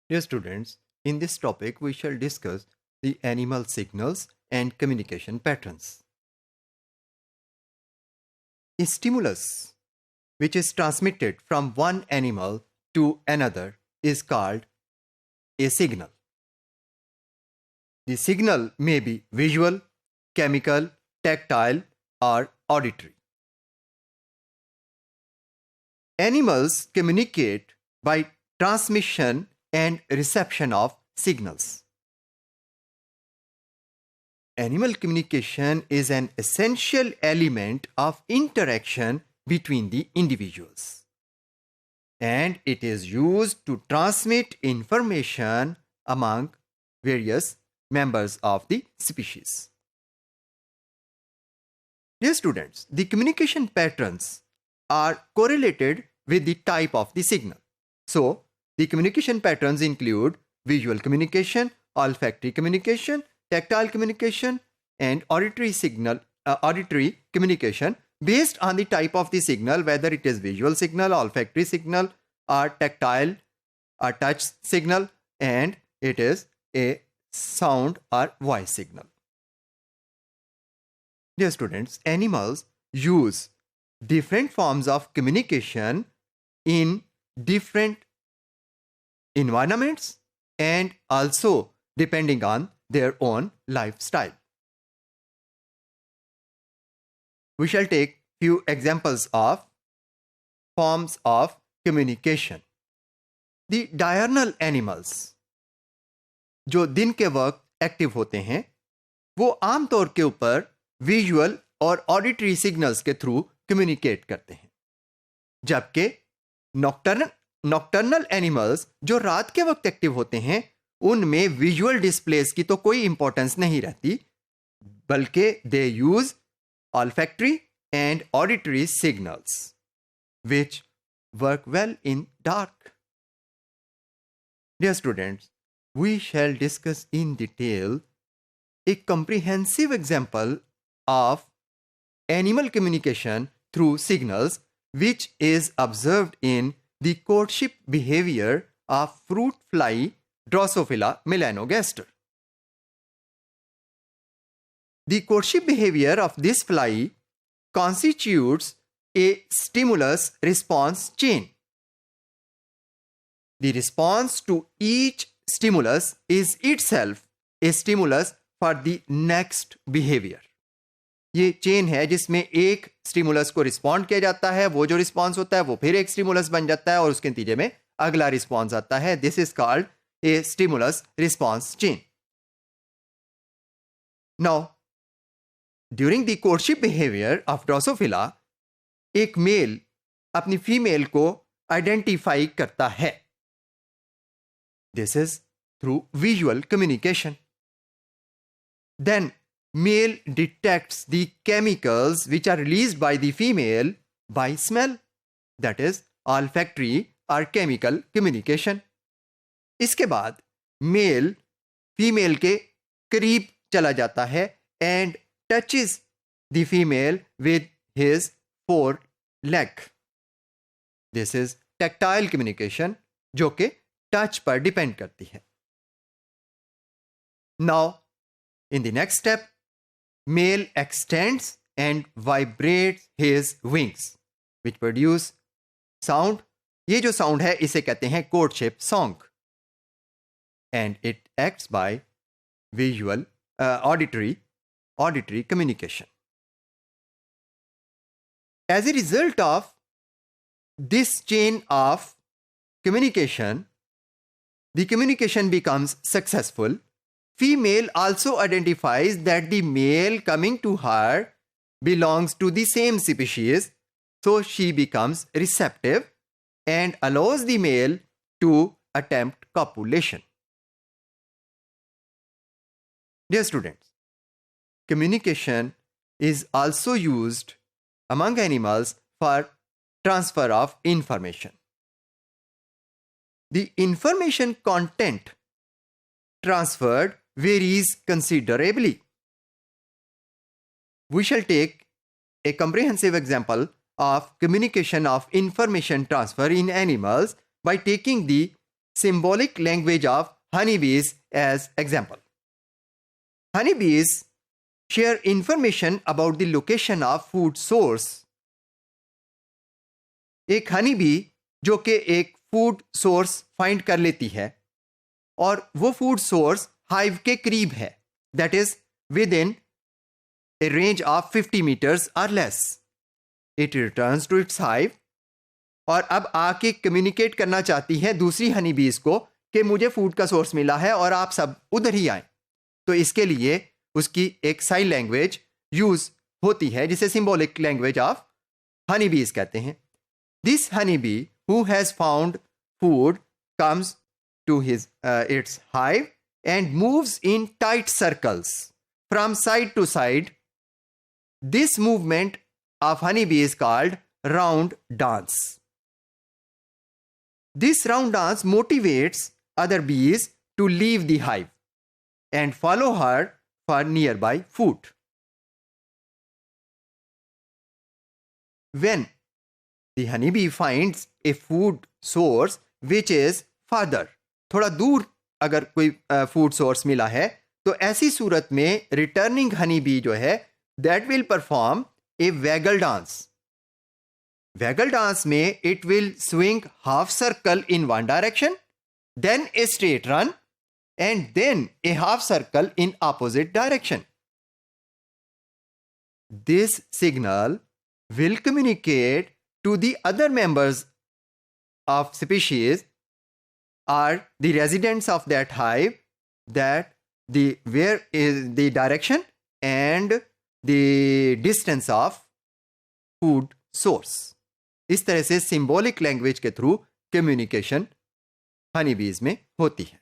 Dear students, in this topic we shall discuss the animal signals and communication patterns. A stimulus which is transmitted from one animal to another is called a signal. The signal may be visual, chemical, tactile, or auditory. Animals communicate by transmission and reception of signals. Animal communication is an essential element of interaction between the individuals, and it is used to transmit information among various members of the species. Dear students, the communication patterns are correlated with the type of the signal. So, the communication patterns include visual communication, olfactory communication, tactile communication, and auditory communication based on the type of the signal, whether it is visual signal, olfactory signal, or tactile or touch signal, and it is a sound or voice signal. Dear students, animals use different forms of communication in different environments and also depending on their own lifestyle. We shall take few examples of forms of communication. The diurnal animals, जो दिन के वक्त active होते हैं, वो आमतौर के ऊपर विजुअल और ऑडिटरी सिग्नल्स के थ्रू कम्युनिकेट करते हैं, जबकि नॉक्टर्नल एनिमल्स जो रात के वक्त एक्टिव होते हैं उनमें विजुअल डिस्प्लेस की तो कोई इंपॉर्टेंस नहीं रहती, बल्कि दे use olfactory and auditory signals which work well in dark. Dear students, we shall discuss in detail a comprehensive example of animal communication through signals which is observed in the courtship behavior of fruit fly Drosophila melanogaster. The courtship behavior of this fly constitutes a stimulus-response chain. The response to each stimulus is itself a stimulus for the next behavior. ये chain है जिसमें एक stimulus को respond किया जाता है, वो जो रिस्पॉन्स होता है वो फिर एक स्टिमुलस बन जाता है और उसके नतीजे में अगला रिस्पॉन्स आता है. This is called a stimulus response chain. Now during the courtship behaviour of Drosophila, एक मेल अपनी फीमेल को आइडेंटिफाई करता है. This is through visual communication. Then male detects the chemicals which are released by the female by smell, that is olfactory or chemical communication. इसके बाद male female के करीब चला जाता है and touches the female with his foreleg. This is tactile communication जो कि touch पर डिपेंड करती है. Now in the next step, male extends and vibrates his wings which produce sound. ये जो sound है इसे कहते हैं courtship song, and it acts by visual auditory communication. As a result of this chain of communication, the communication becomes successful. Female also identifies that the male coming to her belongs to the same species, so she becomes receptive and allows the male to attempt copulation. Dear students, communication is also used among animals for transfer of information. The information content transferred varies considerably. We shall take a comprehensive example of communication of information transfer in animals by taking the symbolic language of honeybees as example. Honeybees share information about the location of food source. एक Honey bee जो कि एक food source find कर लेती है और वो food source hive के करीब है, that is within a range of 50 metres और less. It returns to its hive और अब आके कम्युनिकेट करना चाहती है दूसरी हनी बीज को कि मुझे फूड का सोर्स मिला है और आप सब उधर ही आए. तो इसके लिए उसकी एक साइन लैंग्वेज यूज होती है जिसे symbolic language of honey bees कहते हैं. This honey bee who has found food comes to his its hive and moves in tight circles from side to side. This movement of honeybee is called round dance. This round dance motivates other bees to leave the hive and follow her for nearby food. When the honeybee finds a food source which is farther, थोड़ा दूर अगर कोई food source मिला है तो ऐसी सूरत में returning Honey bee जो है that will perform a waggle dance. Waggle dance में it will swing half circle in one direction, then a straight run and then a half circle in opposite direction. This signal will communicate to the other members of species are the residents of that hive that the where is the direction and the distance of food source. इस तरह से symbolic language के through communication Honey बीज में होती है.